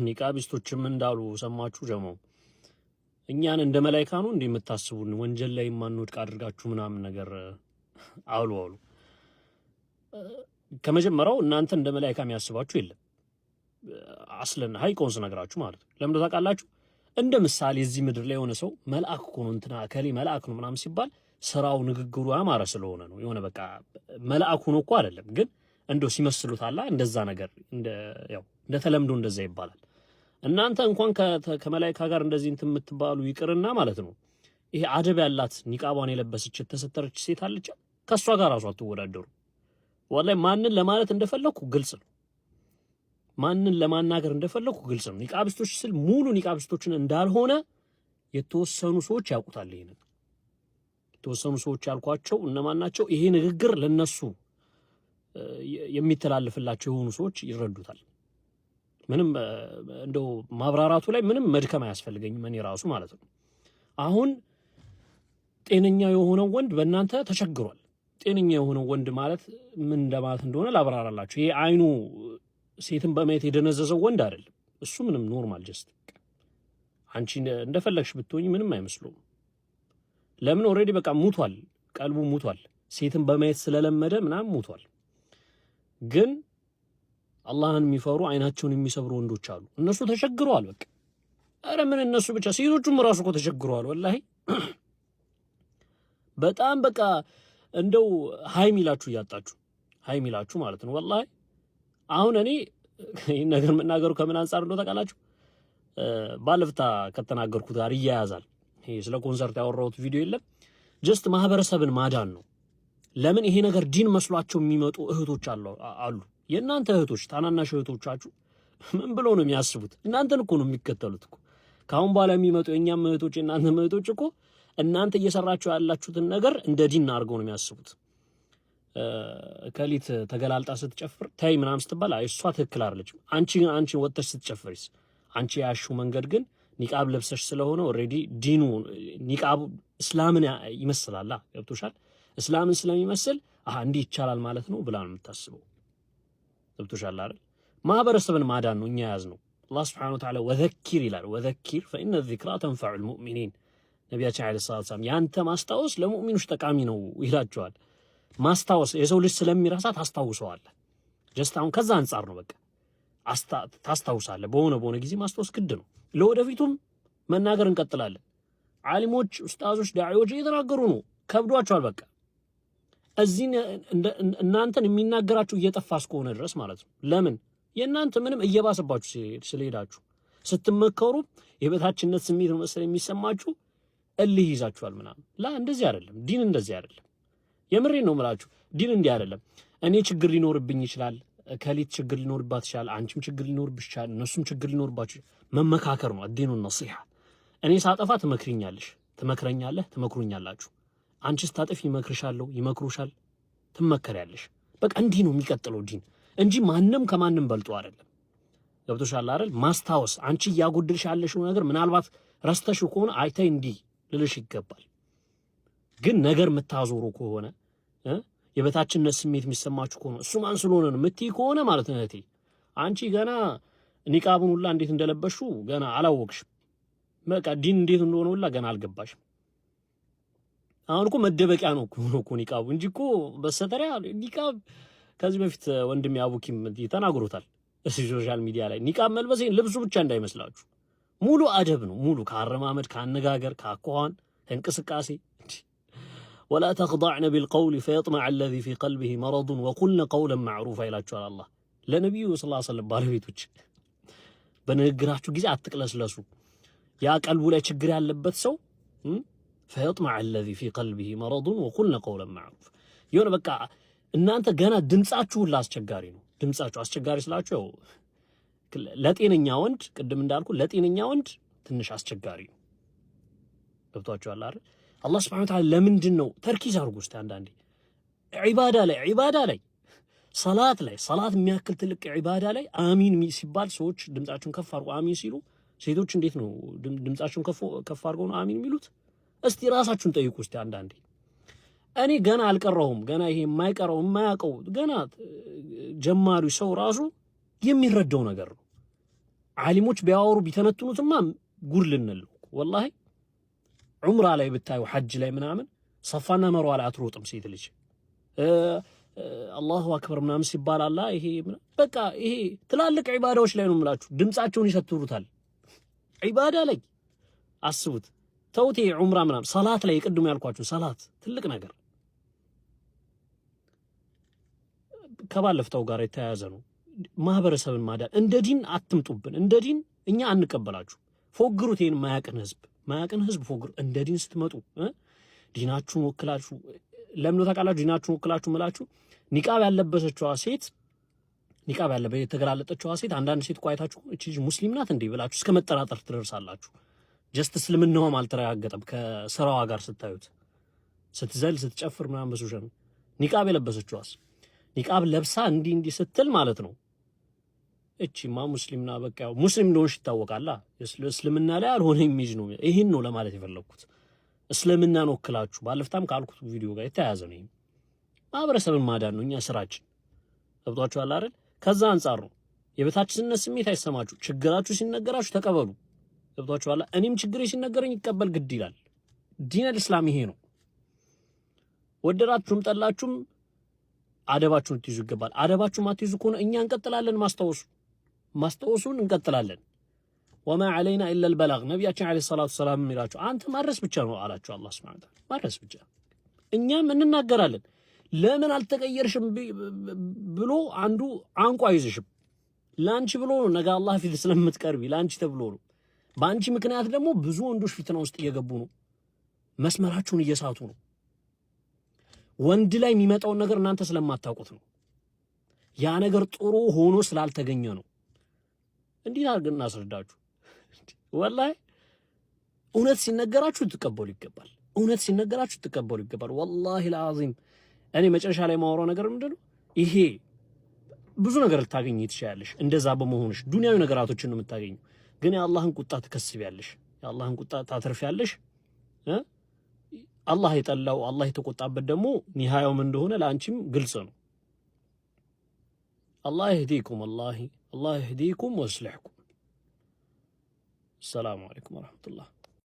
ኒቃቢስቶችም እንዳሉ ሰማችሁ ጀማው እኛን እንደ መላእክት ነው እንደምታስቡን ወንጀል ላይ ማንወድቅ አድርጋችሁ ምናምን ነገር አሉ። ከመጀመሪያው እናንተ እንደ መላእክት የሚያስባችሁ የለም። አስለን ሃይቆንስ ነግራችሁ ማለት ነው። ለምን ታውቃላችሁ? እንደ ምሳሌ እዚህ ምድር ላይ የሆነ ሰው መልአክ እኮ ነው እንትና ከሌ መልአክ ነው ምናምን ሲባል ስራው ንግግሩ አማረ ስለሆነ ነው። የሆነ በቃ መልአክ ሆኖ እኮ አይደለም፣ ግን እንደው ሲመስሉት አላ እንደዛ ነገር እንደ ተለምዶ እንደዛ ይባላል። እናንተ እንኳን ከመላእክት ጋር እንደዚህ እንትን የምትባሉ ይቅርና ማለት ነው ይሄ አደብ ያላት ኒቃቧን የለበሰች የተሰተረች ሴት አለች፣ ከሷ ጋር ራሱ አትወዳደሩ። ወላሂ ማንን ለማለት እንደፈለኩ ግልጽ ነው። ማንን ለማናገር እንደፈለኩ ግልጽ ነው። ኒቃቢስቶች ስል ሙሉ ኒቃቢስቶችን እንዳልሆነ የተወሰኑ ሰዎች ያውቁታል። ይሄን የተወሰኑ ሰዎች ያልኳቸው እነማን ናቸው? ይሄ ንግግር ለነሱ የሚተላለፍላቸው የሆኑ ሰዎች ይረዱታል። ምንም እንደው ማብራራቱ ላይ ምንም መድከም አያስፈልገኝም እኔ ራሱ ማለት ነው። አሁን ጤነኛ የሆነው ወንድ በእናንተ ተቸግሯል። ጤነኛ የሆነው ወንድ ማለት ምን እንደማለት እንደሆነ ላብራራላችሁ። ይሄ አይኑ ሴትን በማየት የደነዘዘው ወንድ አይደለም። እሱ ምንም ኖርማል ጀስት አንቺ እንደፈለግሽ ብትሆኚ ምንም አይመስለውም። ለምን ኦልሬዲ በቃ ሙቷል፣ ቀልቡ ሙቷል። ሴትን በማየት ስለለመደ ምናምን ሙቷል። ግን አላህን የሚፈሩ አይናቸውን የሚሰብሩ ወንዶች አሉ። እነሱ ተቸግረዋል። በቃ አረ ምን እነሱ ብቻ ሴቶቹም ራሱ እኮ ተቸግረዋል። ወላሂ በጣም በቃ እንደው ሃይ ሚላችሁ እያጣችሁ ሃይ ሚላችሁ ማለት ነው። ወላሂ አሁን እኔ ይሄን ነገር መናገሩ ከምን አንፃር እንደው ታውቃላችሁ? ባለፍታ ከተናገርኩት ጋር ይያያዛል። ይሄ ስለ ኮንሰርት ያወራሁት ቪዲዮ የለም ጀስት ማህበረሰብን ማዳን ነው። ለምን ይሄ ነገር ዲን መስሏቸው የሚመጡ እህቶች አሉ። የእናንተ እህቶች ታናናሽ እህቶቻችሁ ምን ብለው ነው የሚያስቡት? እናንተን እኮ ነው የሚከተሉት እኮ። ካሁን በኋላ የሚመጡ የእኛም እህቶች የእናንተ እህቶች እኮ እናንተ እየሰራችሁ ያላችሁትን ነገር እንደ ዲን አድርገው ነው የሚያስቡት። ከሊት ተገላልጣ ስትጨፍር ታይ ምናምን ስትባል እሷ ትክክል አይደለችም። አንቺ ወጥተሽ ስትጨፍሪስ አንቺ ያሹ መንገድ ግን ኒቃብ ለብሰሽ ስለሆነ ኦልሬዲ ዲኑ ኒቃብ እስላምን ይመስላል። ገብቶሻል? እስላምን ስለሚመስል እንዲህ ይቻላል ማለት ነው ብላ ነው የምታስበው። ገብቶሻል አይደል? ማህበረሰብን ማዳን ነው እኛ ያዝነው። አላህ Subhanahu Wa Ta'ala ወዘኪር ይላል። ወዘኪር فإن الذكرى تنفع المؤمنين ነቢያችን አለይሂ ሰላም ያንተ ማስታወስ ለሙእሚኖች ጠቃሚ ነው ይላቸዋል። ማስታወስ የሰው ልጅ ስለሚረሳ ታስታውሰዋለህ። ጀስት አሁን ከዛ አንፃር ነው በቃ ታስታውሳለህ። በሆነ ጊዜ ማስታወስ ግድ ነው። ለወደፊቱም መናገር እንቀጥላለን። ዓሊሞች፣ ኡስታዞች፣ ዳዒዎች እየተናገሩ ነው። ከብዷቸዋል በቃ እዚህ እናንተን የሚናገራችሁ እየጠፋ እስከሆነ ድረስ ማለት ነው። ለምን የእናንተ ምንም እየባሰባችሁ ስለሄዳችሁ ስትመከሩ የበታችነት ስሜት ነው መሰለኝ የሚሰማችሁ፣ እልህ ይዛችኋል ምናምን። እንደዚህ አይደለም ዲን፣ እንደዚህ አይደለም። የምሬን ነው የምላችሁ። ዲን እንዲህ አይደለም። እኔ ችግር ሊኖርብኝ ይችላል፣ ከሊት ችግር ሊኖርባት ይችላል፣ አንቺም ችግር ሊኖርብሽ ይችላል፣ እነሱም ችግር ሊኖርባችሁ። መመካከር ነው አዲኑ ነሲሃ። እኔ ሳጠፋ ትመክሪኛለሽ፣ ትመክረኛለህ፣ ትመክሩኛላችሁ። አንቺ ስታጠፊ ይመክርሻለሁ፣ ይመክሩሻል፣ ትመከሪያለሽ። በቃ እንዲህ ነው የሚቀጥለው ዲን እንጂ ማንም ከማንም በልጦ አይደለም። ገብቶሻል አይደል? ማስታወስ አንቺ እያጎደልሽ ያለሽው ነገር ምናልባት ረስተሽው ከሆነ አይታይ እንዲህ ልልሽ ይገባል። ግን ነገር የምታዞሩ ከሆነ የበታችነት ስሜት የሚሰማችሁ ከሆነ እሱ ማን ስለሆነ ነው የምትይ ከሆነ ማለት ነው እህቴ፣ አንቺ ገና ኒቃቡን ሁላ እንዴት እንደለበሹ ገና አላወቅሽም። በቃ ዲን እንዴት እንደሆነ ሁላ ገና አልገባሽም። አሁን እኮ መደበቂያ ነው እኮ ኒቃቡ እንጂ እኮ በሰተሪያ ኒቃብ ከዚህ በፊት ወንድሜ አቡኪም ተናግሮታል ሶሻል ሚዲያ ላይ። ኒቃብ መልበስ ልብሱ ብቻ እንዳይመስላችሁ ሙሉ አደብ ነው። ሙሉ ከአረማመድ፣ ከአነጋገር፣ ከአኳኋን፣ ከእንቅስቃሴ ولا تخضعن بالقول فيطمع الذي في قلبه مرض وقلن قولا معروفا ይላችኋል አላህ ለነብዩ ሰለላሁ ዐለይሂ ወሰለም ባለቤቶች። በንግግራችሁ ጊዜ አትቅለስለሱ። ያ ቀልቡ ላይ ችግር ያለበት ሰው فيطمع الذي في قلبه مرض وقلن قولا معروفا የሆነ በቃ እናንተ ገና ድምጻችሁ ሁሉ አስቸጋሪ ነው። ድምጻችሁ አስቸጋሪ ስላችሁ ለጤነኛ ወንድ ቅድም እንዳልኩ ለጤነኛ ወንድ ትንሽ አስቸጋሪ ነው። ገብቷችኋል አይደል? አላህ Subhanahu Wa Ta'ala ለምንድን ነው ተርኪዝ አድርጉ እስቲ አንዳንዴ ዒባዳ ላይ ሰላት የሚያክል ትልቅ ዒባዳ ላይ አሚን ሲባል ሰዎች ድምጻቸውን ከፍ አድርገው አሚን ሲሉ ሴቶች እንዴት ነው ድምጻቸውን ከፍ አድርገው ነው አሚን የሚሉት? እስቲ ራሳችሁን ጠይቁ እስቲ አንዳንዴ። እኔ ገና አልቀረሁም፣ ገና ይሄ የማያውቀው ገና ጀማሪ ሰው ራሱ የሚረዳው ነገር ነው። ዓሊሞች ቢያወሩ ቢተነትኑትማ ጉድ ልንል ወላሂ። ዑምራ ላይ ብታዩ ሐጅ ላይ ምናምን ሰፋና መርዋ ላይ አትሮጥም ሴት ልጅ አላሁ አክበር ምናምን ሲባል አላ ይሄ በቃ ይሄ ትላልቅ ዒባዳዎች ላይ ነው የምላችሁ ድምጻቸውን ይሰትሩታል። ዒባዳ ላይ አስቡት። ተውቴ ዑምራ ምናምን ሰላት ላይ ቅድም ያልኳችሁ ሰላት ትልቅ ነገር ከባለፈው ጋር የተያያዘ ነው። ማህበረሰብን ማዳን እንደ ዲን አትምጡብን። እንደ ዲን እኛ አንቀበላችሁ። ፎግሩት። ይሄን ማያቅን ህዝብ ፎግሩ። እንደ ዲን ስትመጡ ዲናችሁን ወክላችሁ ለምን ታውቃላችሁ? ዲናችሁን ወክላችሁ ምላችሁ ኒቃብ ያለበሰችዋ ሴት ኒቃብ ያለበት የተገላለጠችዋ ሴት አንዳንድ ሴት ቋይታችሁ እቺ ሙስሊም ናት እንዴ ብላችሁ እስከ መጠራጠር ትደርሳላችሁ። ጀስት እስልምናውም አልተረጋገጠም ከስራዋ ጋር ስታዩት ስትዘል ስትጨፍር ምናምን በሶሻል ኒቃብ የለበሰችዋስ ኒቃብ ለብሳ እንዲህ ስትል ማለት ነው እቺማ ሙስሊምና በቃ ሙስሊም እንደሆንሽ ይታወቃል። እስልምና ላይ አልሆነ ኢሜጅ ነው። ይሄን ነው ለማለት የፈለኩት። እስልምናን ወክላችሁ ባለፈታም ካልኩት ቪዲዮ ጋር የተያያዘ ነው። ማህበረሰብን ማዳን ነው እኛ ስራችን። ገብቷችኋል አይደል? ከዛ አንጻር ነው የበታችነት ስሜት አይሰማችሁ። ችግራችሁ ሲነገራችሁ ተቀበሉ። ገብቷችኋል? እኔም ችግሬ ሲነገረኝ ይቀበል ግድ ይላል። ዲን አልእስላም ይሄ ነው። ወደዳችሁም ጠላችሁም አደባችሁን ትይዙ ይገባል። አደባችሁን ማትይዙ ከሆነ እኛ እንቀጥላለን ማስታወሱን እንቀጥላለን። ወማ ዐለይና ኢላ አልበላግ ነቢያችን ዐለይሂ ሰላቱ ወሰላም ይላችሁ አንተ ማድረስ ብቻ ነው አላችሁ። አላህ ሱብሓነሁ ወተዓላ ማድረስ ብቻ። እኛም እንናገራለን። ለምን አልተቀየርሽም ብሎ አንዱ አንቋ አይዝሽም። ላንቺ ብሎ ነው ነገ አላህ ፊት ስለምትቀርቢ ላንቺ ተብሎ ነው። በአንቺ ምክንያት ደግሞ ብዙ ወንዶች ፊትና ውስጥ እየገቡ ነው። መስመራችሁን እየሳቱ ነው። ወንድ ላይ የሚመጣውን ነገር እናንተ ስለማታውቁት ነው። ያ ነገር ጥሩ ሆኖ ስላልተገኘ ነው። እንዴት አድርገን እናስረዳችሁ? ወላሂ እውነት ሲነገራችሁ ትቀበሉ ይገባል። እውነት ሲነገራችሁ ትቀበሉ ይገባል። ወላሂ ለአዚም እኔ መጨረሻ ላይ ማወራው ነገር ምንድነው? ይሄ ብዙ ነገር ልታገኝ ትችያለሽ። እንደዛ በመሆንሽ ዱንያዊ ነገራቶችን ነው የምታገኙ። ግን የአላህን ቁጣ ትከስቢያለሽ። የአላህን ቁጣ ታተርፊያለሽ። አላህ የጠላው አላህ የተቆጣበት ደግሞ ኒሃያውም እንደሆነ ለአንቺም ግልጽ ነው። አላህ ይህዲኩም አላህ ይህዲኩም ወይስሊሕኩም። ሰላም አለይኩም ወራህመቱላህ